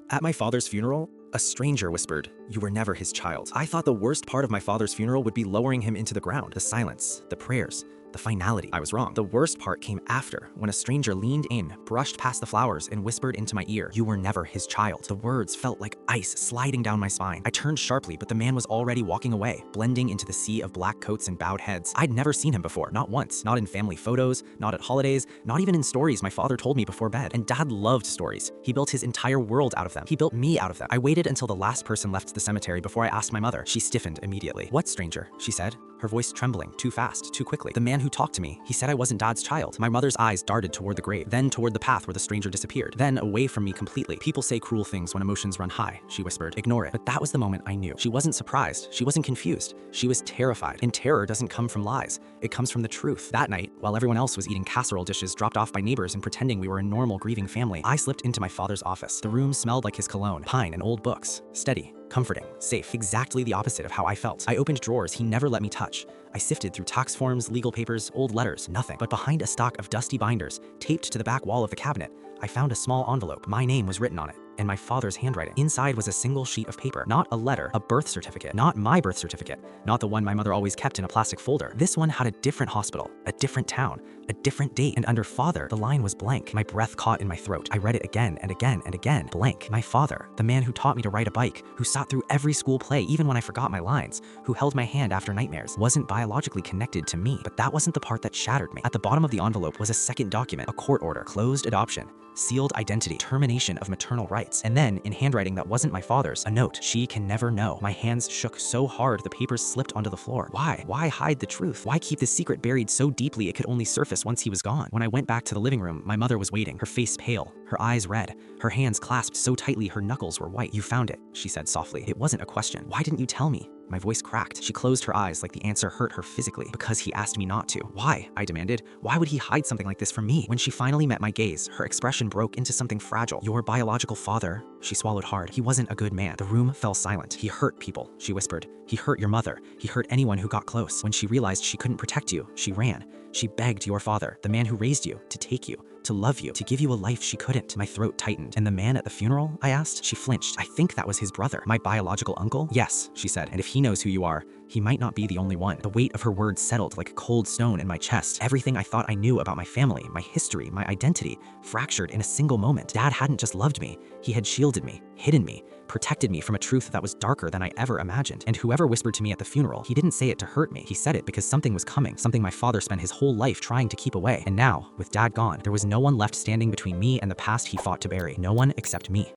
At my father's funeral, a stranger whispered, "You were never his child." I thought the worst part of my father's funeral would be lowering him into the ground. The silence, the prayers, the finality. I was wrong. The worst part came after, when a stranger leaned in, brushed past the flowers, and whispered into my ear, "You were never his child." The words felt like ice sliding down my spine. I turned sharply, but the man was already walking away, blending into the sea of black coats and bowed heads. I'd never seen him before, not once. Not in family photos, not at holidays, not even in stories my father told me before bed. And Dad loved stories. He built his entire world out of them. He built me out of them. I waited until the last person left the cemetery before I asked my mother. She stiffened immediately. "What stranger?" she said, her voice trembling, too fast, too quickly. "The man who talked to me. He said I wasn't Dad's child." My mother's eyes darted toward the grave, then toward the path where the stranger disappeared, then away from me completely. "People say cruel things when emotions run high," she whispered. "Ignore it." But that was the moment I knew. She wasn't surprised. She wasn't confused. She was terrified. And terror doesn't come from lies. It comes from the truth. That night, while everyone else was eating casserole dishes dropped off by neighbors and pretending we were a normal grieving family, I slipped into my father's office. The room smelled like his cologne, pine and old books. Steady, comforting, safe, exactly the opposite of how I felt. I opened drawers he never let me touch. I sifted through tax forms, legal papers, old letters, nothing. But behind a stock of dusty binders, taped to the back wall of the cabinet, I found a small envelope. My name was written on it, and my father's handwriting. Inside was a single sheet of paper, not a letter, a birth certificate. Not my birth certificate, not the one my mother always kept in a plastic folder. This one had a different hospital, a different town, a different date, and under father, the line was blank. My breath caught in my throat. I read it again and again and again. Blank. My father, the man who taught me to ride a bike, who sat through every school play even when I forgot my lines, who held my hand after nightmares, wasn't biologically connected to me. But that wasn't the part that shattered me. At the bottom of the envelope was a second document, a court order, closed adoption, sealed identity, termination of maternal rights. And then, in handwriting that wasn't my father's, a note, "She can never know." My hands shook so hard the papers slipped onto the floor. Why? Why hide the truth? Why keep this secret buried so deeply it could only surface once he was gone? When I went back to the living room, my mother was waiting, her face pale, her eyes red, her hands clasped so tightly her knuckles were white. "You found it," she said softly. It wasn't a question. "Why didn't you tell me?" My voice cracked. She closed her eyes like the answer hurt her physically. "Because he asked me not to." "Why?" I demanded. "Why would he hide something like this from me?" When she finally met my gaze, her expression broke into something fragile. "Your biological father," she swallowed hard, "he wasn't a good man." The room fell silent. "He hurt people," she whispered. "He hurt your mother. He hurt anyone who got close. When she realized she couldn't protect you, she ran. She begged your father, the man who raised you, to take you, to love you, to give you a life she couldn't." My throat tightened. "And the man at the funeral?" I asked. She flinched. "I think that was his brother." "My biological uncle?" "Yes," she said. "And if he knows who you are, he might not be the only one." The weight of her words settled like a cold stone in my chest. Everything I thought I knew about my family, my history, my identity, fractured in a single moment. Dad hadn't just loved me. He had shielded me, hidden me, protected me from a truth that was darker than I ever imagined. And whoever whispered to me at the funeral, he didn't say it to hurt me. He said it because something was coming, something my father spent his whole life trying to keep away. And now, with Dad gone, there was no one left standing between me and the past he fought to bury. No one except me.